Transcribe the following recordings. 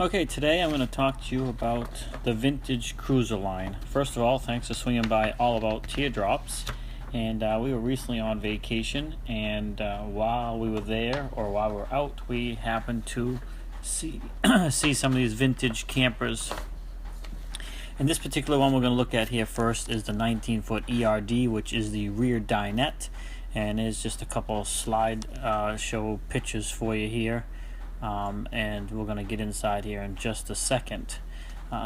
Okay, today I'm going to talk to you about the vintage cruiser line. First of all, thanks for swinging by All About Teardrops. And we were recently on vacation, and while we were there, or while we were out, we happened to see see some of these vintage campers. And this particular one we're going to look at here first is the 19-foot ERD, which is the rear dinette. And there's just a couple slide show pictures for you here. And we're going to get inside here in just a second.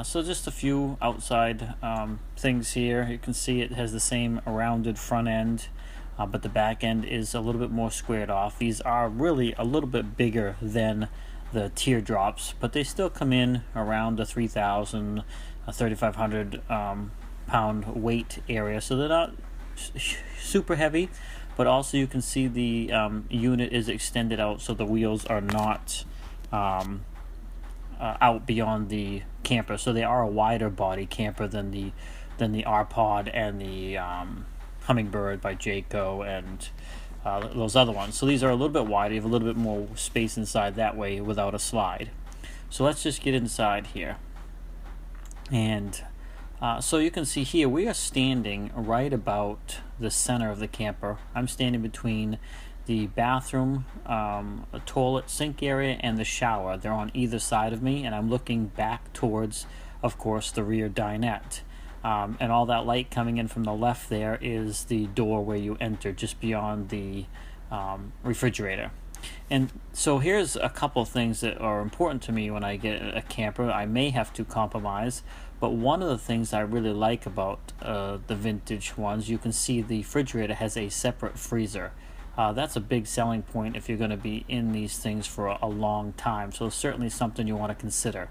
So just a few outside things here. You can see it has the same rounded front end, but the back end is a little bit more squared off. These are really a little bit bigger than the teardrops, but they still come in around the 3,000, 3,500 pound weight area. So they're not super heavy, but also you can see the unit is extended out, so the wheels are not out beyond the camper. So they are a wider body camper than the R-Pod and the Hummingbird by Jayco and those other ones. So these are a little bit wider. You have a little bit more space inside that way without a slide. So let's just get inside here. And so you can see here we are standing right about the center of the camper. I'm standing between the bathroom, a toilet sink area, and the shower. They're on either side of me, and I'm looking back towards, of course, the rear dinette. And all that light coming in from the left there is the door where you enter, just beyond the refrigerator. And so here's a couple things that are important to me when I get a camper. I may have to compromise, but one of the things I really like about the vintage ones, you can see the refrigerator has a separate freezer. That's a big selling point if you're going to be in these things for a long time. So it's certainly something you want to consider.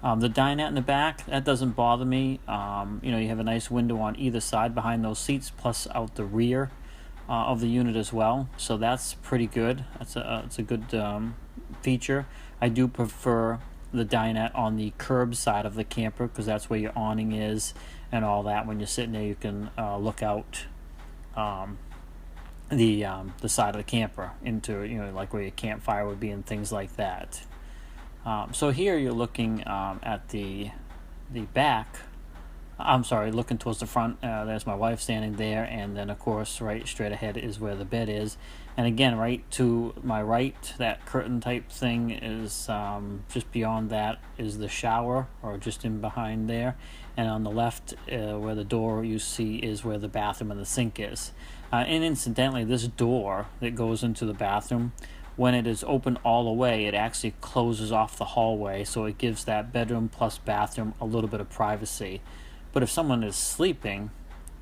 The dinette in the back, that doesn't bother me. You have a nice window on either side behind those seats, plus out the rear of the unit as well. So that's pretty good. It's a good feature. I do prefer the dinette on the curb side of the camper because that's where your awning is and all that. When you're sitting there, you can look out the side of the camper into like where your campfire would be and things like that. So here you're looking at the back. I'm sorry, looking towards the front. There's my wife standing there, and then of course right straight ahead is where the bed is. And again, right to my right, that curtain type thing is just beyond that is the shower, or just in behind there. And on the left, where the door you see is where the bathroom and the sink is. And incidentally, this door that goes into the bathroom, when it is open all the way, it actually closes off the hallway, so it gives that bedroom plus bathroom a little bit of privacy. But if someone is sleeping,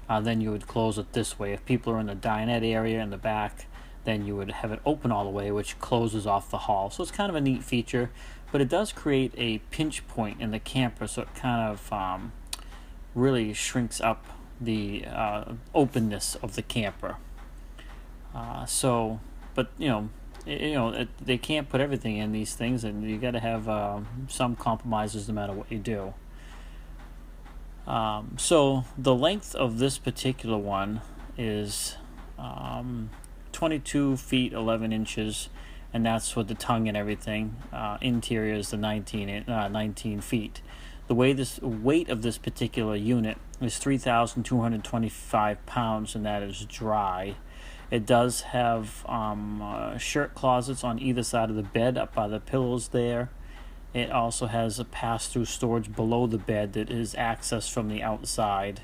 then you would close it this way. If people are in the dinette area in the back, then you would have it open all the way, which closes off the hall. So it's kind of a neat feature, but it does create a pinch point in the camper, so it kind of really shrinks up the openness of the camper. They can't put everything in these things, and you got to have some compromises no matter what you do. So the length of this particular one is 22 feet 11 inches, and that's with the tongue and everything. Interior is the 19 feet. The weight of this particular unit is 3,225 pounds, and that is dry. It does have shirt closets on either side of the bed, up by the pillows there. It also has a pass-through storage below the bed that is accessed from the outside,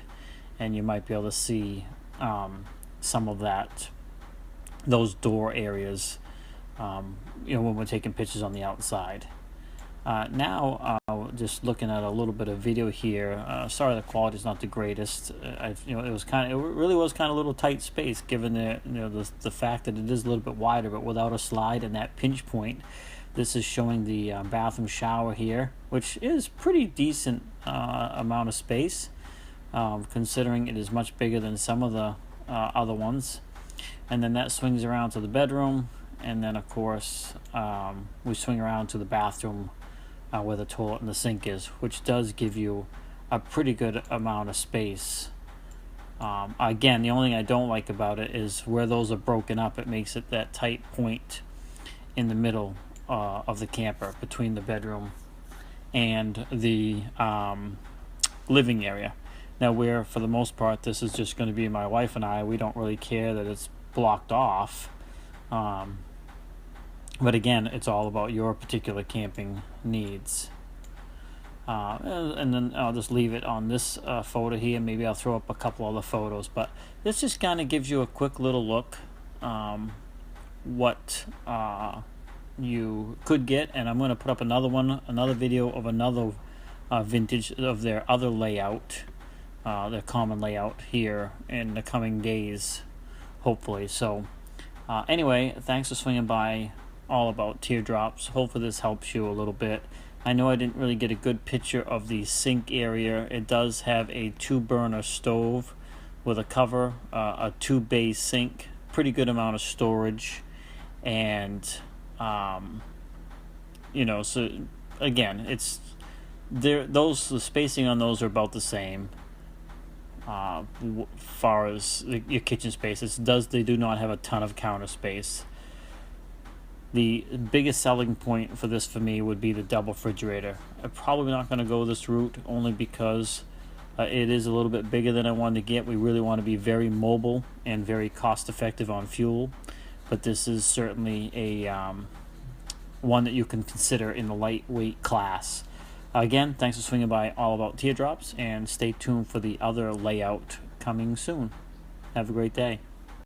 and you might be able to see some of those door areas when we're taking pictures on the outside. Now just looking at a little bit of video here. Sorry, the quality is not the greatest. It really was kind of a little tight space, given the fact that it is a little bit wider, but without a slide and that pinch point. This is showing the bathroom shower here, which is pretty decent amount of space, considering it is much bigger than some of the other ones. And then that swings around to the bedroom, and then of course we swing around to the bathroom where the toilet and the sink is, which does give you a pretty good amount of space. Again, the only thing I don't like about it is where those are broken up. It makes it that tight point in the middle of the camper between the bedroom and the living area. Now, where for the most part this is just going to be my wife and I, we don't really care that it's blocked off. But again, it's all about your particular camping needs. And then I'll just leave it on this photo here. Maybe I'll throw up a couple other photos, but this just kind of gives you a quick little look what you could get. And I'm going to put up another video of another vintage of their other layout, their common layout here in the coming days, hopefully. So anyway, thanks for swinging by All About Teardrops. Hopefully this helps you a little bit. I know I didn't really get a good picture of the sink area. It does have a 2-burner stove with a cover, a 2-bay sink, pretty good amount of storage, and so again, it's there. The spacing on those are about the same. Far as your kitchen space, they do not have a ton of counter space. The biggest selling point for this for me would be the double refrigerator. I'm probably not going to go this route only because it is a little bit bigger than I wanted to get. We really want to be very mobile and very cost effective on fuel, but this is certainly a one that you can consider in the lightweight class. Again, thanks for swinging by All About Teardrops, and stay tuned for the other layout coming soon. Have a great day.